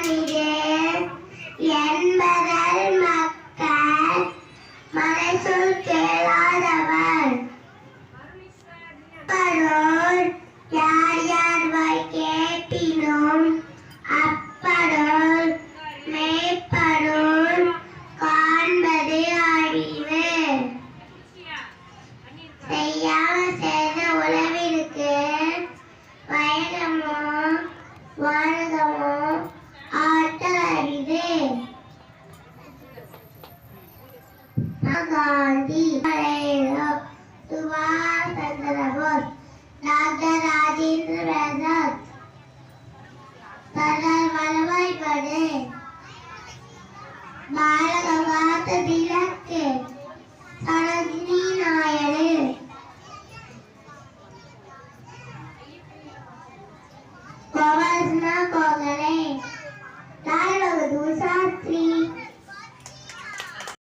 மனிதே என்பதல் மக்கள் மனசுள் கேளாதவர் பரோர் யார் யார் வாய் கேட்பினும் அப்பரோர் மெய்ப்பொருள் காண்பது அறிவு. செய்யாமல் செய்த உழவிற்கு வயதமோ வானகமோ ஆற்றல் அரிது. காந்தி, சுபாஷ் சந்திர போஸ், டாக்டர் ராஜேந்திர பிரசாத், சர்தார் வல்லபாய் பட்டேல், பால கங்காதர திலக்,